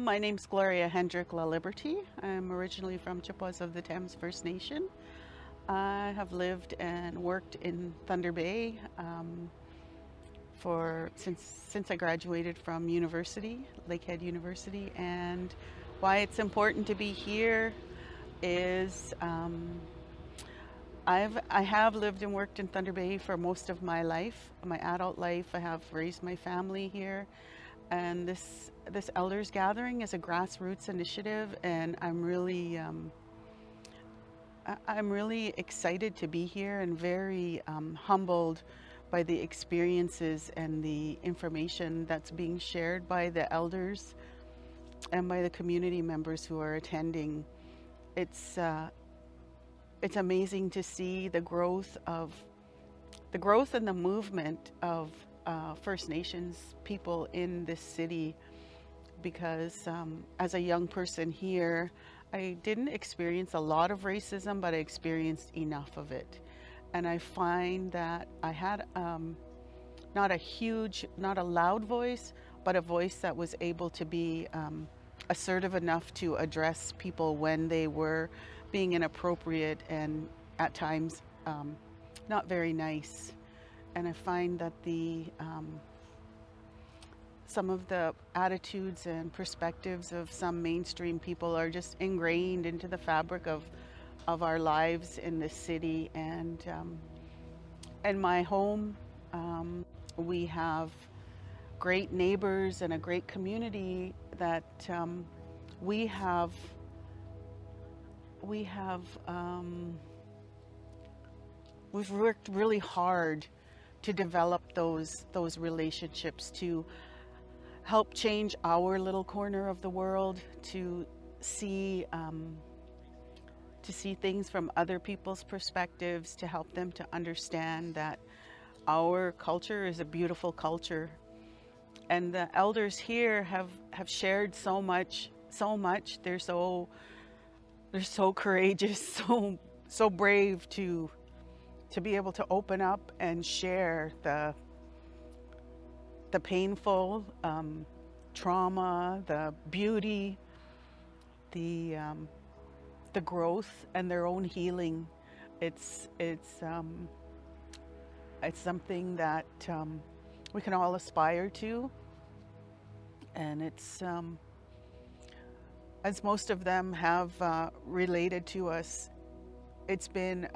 My name's Gloria Hendrick-Laliberte. I'm originally from Chippewas of the Thames First Nation. I have lived and worked in Thunder Bay for since I graduated from university, Lakehead University. And why it's important to be here is I have lived and worked in Thunder Bay for most of my life, my adult life. I have raised my family here, and this elders gathering is a grassroots initiative, and I'm really excited to be here and very humbled by the experiences and the information that's being shared by the elders and by the community members who are attending. It's it's amazing to see the growth and the movement of First Nations people in this city, because as a young person here, I didn't experience a lot of racism, but I experienced enough of it. And I find that I had not a loud voice, but a voice that was able to be assertive enough to address people when they were being inappropriate and at times not very nice. And I find that some of the attitudes and perspectives of some mainstream people are just ingrained into the fabric of our lives in this city. And in my home, we have great neighbors and a great community that we have we've worked really hard to develop those relationships, to help change our little corner of the world, to see things from other people's perspectives, to help them to understand that our culture is a beautiful culture. And the elders here have shared so much. They're so courageous, so brave to be able to open up and share the painful trauma, the beauty, the growth, and their own healing. It's something that we can all aspire to, and it's as most of them have related to us, it's been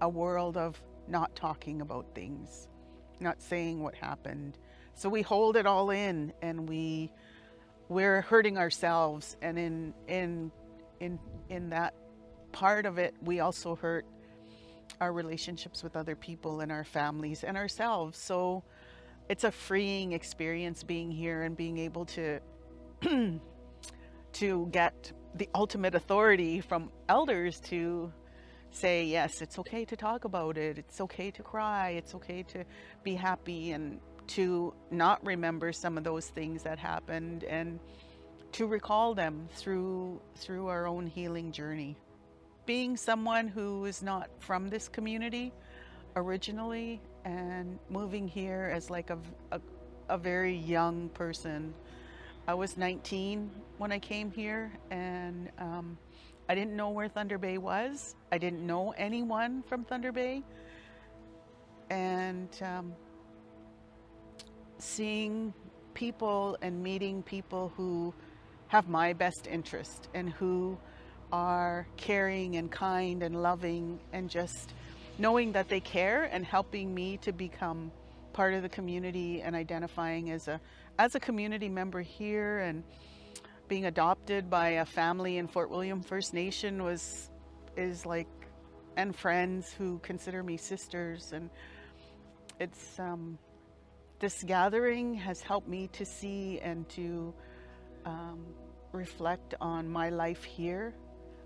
a world of not talking about things, not saying what happened. So we hold it all in, and we're hurting ourselves. And in that part of it, we also hurt our relationships with other people and our families and ourselves. So it's a freeing experience being here and being able to to get the ultimate authority from elders to say, yes, it's okay to talk about it. It's okay to cry. It's okay to be happy, and to not remember some of those things that happened, and to recall them through our own healing journey. Being someone who is not from this community originally, and moving here as like a very young person. I was 19 when I came here, and I didn't know where Thunder Bay was. I didn't know anyone from Thunder Bay. And seeing people and meeting people who have my best interest, and who are caring and kind and loving, and just knowing that they care and helping me to become part of the community, and identifying as a community member here, and being adopted by a family in Fort William First Nation and friends who consider me sisters. And it's this gathering has helped me to see and to reflect on my life here,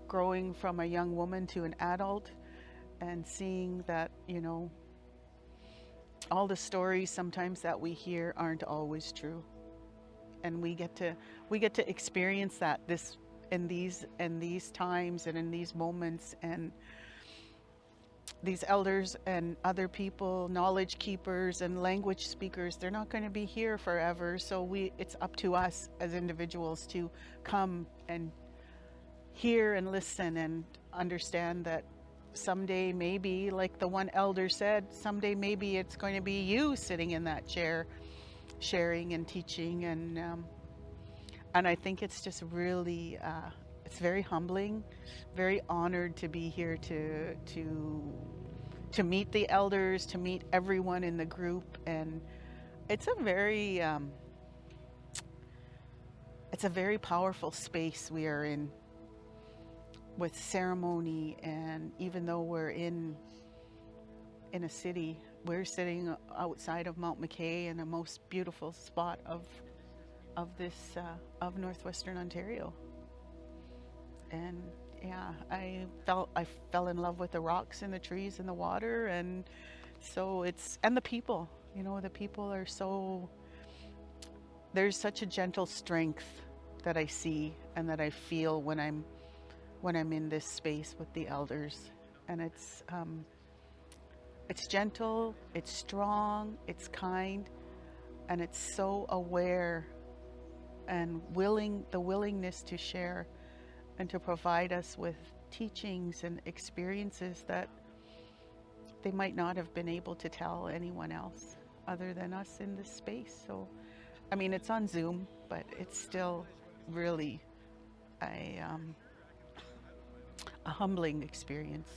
growing from a young woman to an adult, and seeing that, all the stories sometimes that we hear aren't always true. And we get to experience that in these times and in these moments. And these elders and other people, knowledge keepers and language speakers, they're not going to be here forever. So it's up to us as individuals to come and hear and listen and understand that someday, maybe, like the one elder said, someday maybe it's going to be you sitting in that chair sharing and teaching. And I think it's just really it's very humbling, very honored to be here to meet the elders, to meet everyone in the group. And it's a very powerful space we are in, with ceremony. And even though we're in a city, we're sitting outside of Mount McKay in the most beautiful spot of northwestern Ontario. And yeah, I fell in love with the rocks and the trees and the water. And so and the people, the people are so, there's such a gentle strength that I see and that I feel when I'm in this space with the elders. And it's gentle, it's strong, it's kind, and it's so aware and the willingness to share and to provide us with teachings and experiences that they might not have been able to tell anyone else other than us in this space. So, I mean, it's on Zoom, but it's still really a humbling experience.